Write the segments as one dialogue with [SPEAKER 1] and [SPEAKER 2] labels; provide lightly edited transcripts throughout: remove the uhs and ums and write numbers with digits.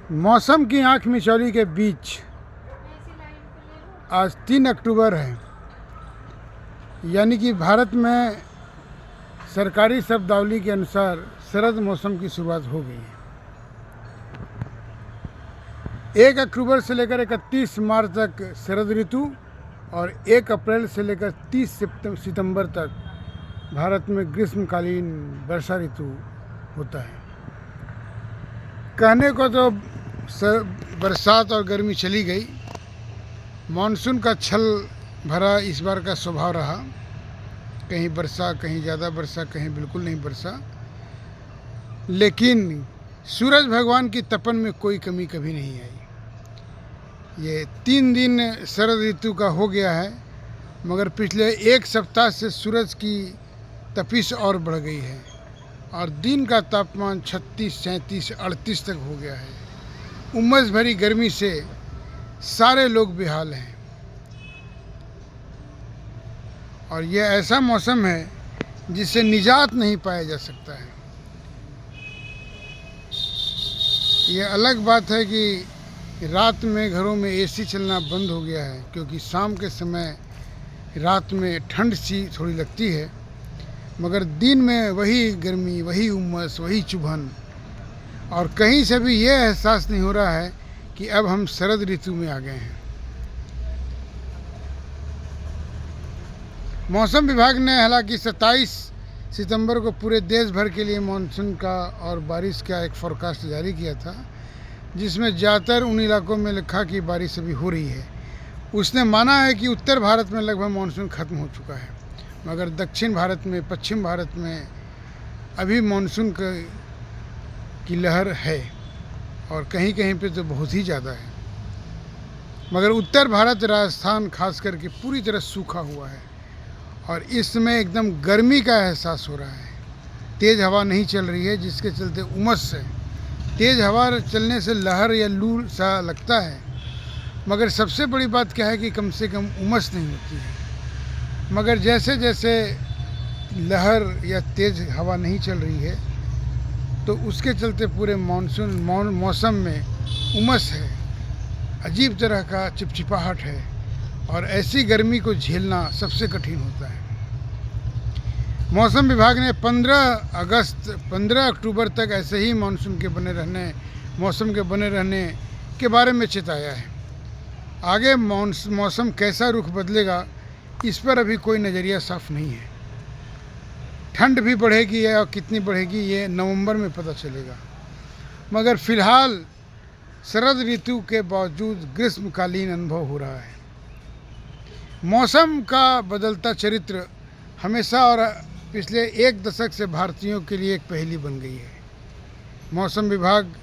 [SPEAKER 1] मौसम की आंख मिचौली के बीच आज 3 अक्टूबर है, यानी कि भारत में सरकारी शब्दावली के अनुसार शरद मौसम की शुरुआत हो गई है। 1 अक्टूबर से लेकर 31 मार्च तक शरद ऋतु और 1 अप्रैल से लेकर 30 सितंबर तक भारत में ग्रीष्मकालीन वर्षा ऋतु होता है। कहने को तो बरसात और गर्मी चली गई, मानसून का छल भरा इस बार का स्वभाव रहा। कहीं बरसा, कहीं ज़्यादा बरसा, कहीं बिल्कुल नहीं बरसा, लेकिन सूरज भगवान की तपन में कोई कमी कभी नहीं आई। ये 3 दिन शरद ऋतु का हो गया है, मगर पिछले 1 सप्ताह से सूरज की तपिश और बढ़ गई है और दिन का तापमान 36, 37, 38 तक हो गया है। उमस भरी गर्मी से सारे लोग बेहाल हैं और यह ऐसा मौसम है जिससे निजात नहीं पाया जा सकता है। यह अलग बात है कि रात में घरों में एसी चलना बंद हो गया है, क्योंकि शाम के समय रात में ठंड सी थोड़ी लगती है, मगर दिन में वही गर्मी, वही उमस, वही चुभन, और कहीं से भी यह एहसास नहीं हो रहा है कि अब हम शरद ऋतु में आ गए हैं। मौसम विभाग ने हालांकि 27 सितंबर को पूरे देश भर के लिए मानसून का और बारिश का एक फोरकास्ट जारी किया था, जिसमें ज़्यादातर उन इलाकों में लिखा कि बारिश अभी हो रही है। उसने माना है कि उत्तर भारत में लगभग मानसून ख़त्म हो चुका है, मगर दक्षिण भारत में, पश्चिम भारत में अभी मानसून की लहर है और कहीं कहीं पे तो बहुत ही ज़्यादा है। मगर उत्तर भारत, राजस्थान खास करके पूरी तरह सूखा हुआ है और इस समय एकदम गर्मी का एहसास हो रहा है। तेज़ हवा नहीं चल रही है, जिसके चलते उमस है। तेज़ हवा चलने से लहर या लू सा लगता है, मगर सबसे बड़ी बात क्या है कि कम से कम उमस नहीं होती है। मगर जैसे जैसे लहर या तेज़ हवा नहीं चल रही है, तो उसके चलते पूरे मौसम में उमस है, अजीब तरह का चिपचिपाहट है और ऐसी गर्मी को झेलना सबसे कठिन होता है। मौसम विभाग ने 15 अक्टूबर तक ऐसे ही मौसम के बने रहने के बारे में चेताया है। आगे मौसम कैसा रुख बदलेगा, इस पर अभी कोई नज़रिया साफ नहीं है। ठंड भी बढ़ेगी और कितनी बढ़ेगी ये नवंबर में पता चलेगा, मगर फिलहाल शरद ऋतु के बावजूद ग्रीष्मकालीन अनुभव हो रहा है। मौसम का बदलता चरित्र हमेशा और पिछले 1 दशक से भारतीयों के लिए एक पहेली बन गई है। मौसम विभाग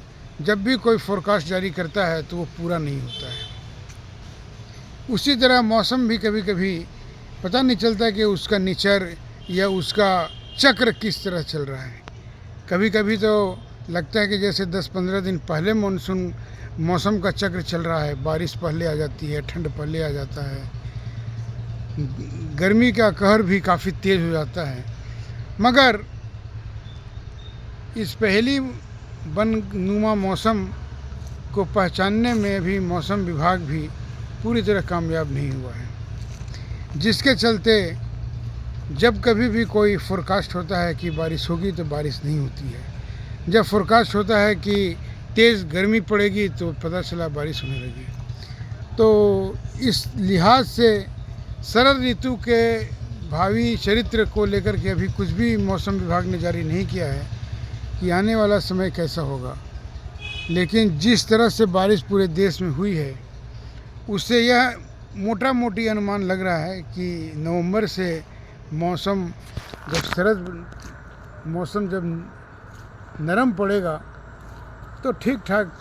[SPEAKER 1] जब भी कोई फोरकास्ट जारी करता है तो वो पूरा नहीं होता है। उसी तरह मौसम भी कभी कभी पता नहीं चलता कि उसका नेचर या उसका चक्र किस तरह चल रहा है। कभी कभी तो लगता है कि जैसे 10-15 दिन पहले मौसम का चक्र चल रहा है। बारिश पहले आ जाती है, ठंड पहले आ जाता है, गर्मी का कहर भी काफ़ी तेज़ हो जाता है। मगर इस पहेली बननुमा मौसम को पहचानने में भी मौसम विभाग भी पूरी तरह कामयाब नहीं हुआ है, जिसके चलते जब कभी भी कोई फोरकास्ट होता है कि बारिश होगी तो बारिश नहीं होती है। जब फोरकास्ट होता है कि तेज़ गर्मी पड़ेगी तो पता चला बारिश होने लगी। तो इस लिहाज से शरद ऋतु के भावी चरित्र को लेकर के अभी कुछ भी मौसम विभाग ने जारी नहीं किया है कि आने वाला समय कैसा होगा। लेकिन जिस तरह से बारिश पूरे देश में हुई है, उससे यह मोटा मोटी अनुमान लग रहा है कि नवंबर से मौसम जब नरम पड़ेगा तो ठीक ठाक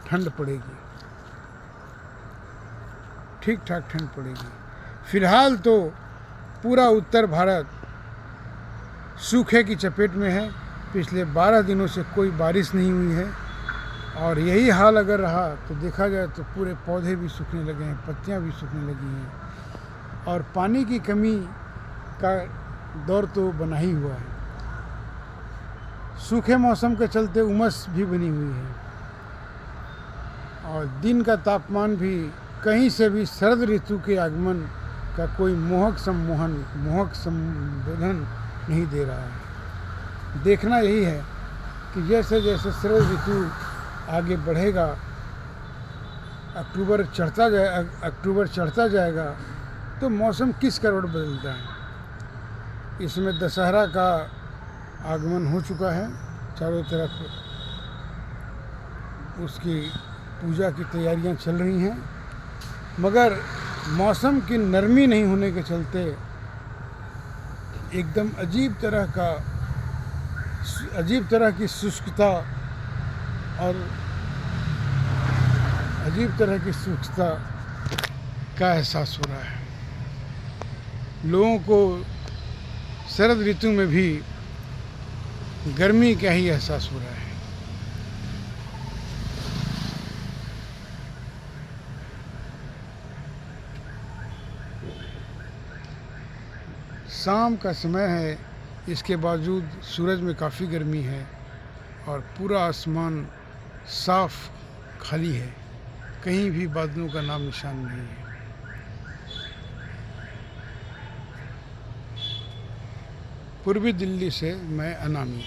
[SPEAKER 1] ठंड पड़ेगी। फिलहाल तो पूरा उत्तर भारत सूखे की चपेट में है। पिछले 12 दिनों से कोई बारिश नहीं हुई है और यही हाल अगर रहा तो देखा जाए तो पूरे पौधे भी सूखने लगे हैं, पत्तियां भी सूखने लगी हैं और पानी की कमी का दौर तो बना ही हुआ है। सूखे मौसम के चलते उमस भी बनी हुई है। और दिन का तापमान भी कहीं से भी शरद ऋतु के आगमन का कोई मोहक संबोधन नहीं दे रहा है। देखना यही है कि जैसे जैसे शरद ऋतु आगे बढ़ेगा, अक्टूबर चढ़ता जाएगा तो मौसम किस करवट बदलता है। इसमें दशहरा का आगमन हो चुका है, चारों तरफ उसकी पूजा की तैयारियां चल रही हैं, मगर मौसम की नरमी नहीं होने के चलते एकदम अजीब तरह की शुष्कता और अजीब तरह की शुष्कता का एहसास हो रहा है। लोगों को शरद ऋतु में भी गर्मी का ही एहसास हो रहा है। शाम का समय है, इसके बावजूद सूरज में काफ़ी गर्मी है और पूरा आसमान साफ खाली है, कहीं भी बादलों का नाम निशान नहीं है। पूर्वी दिल्ली से मैं अनामी।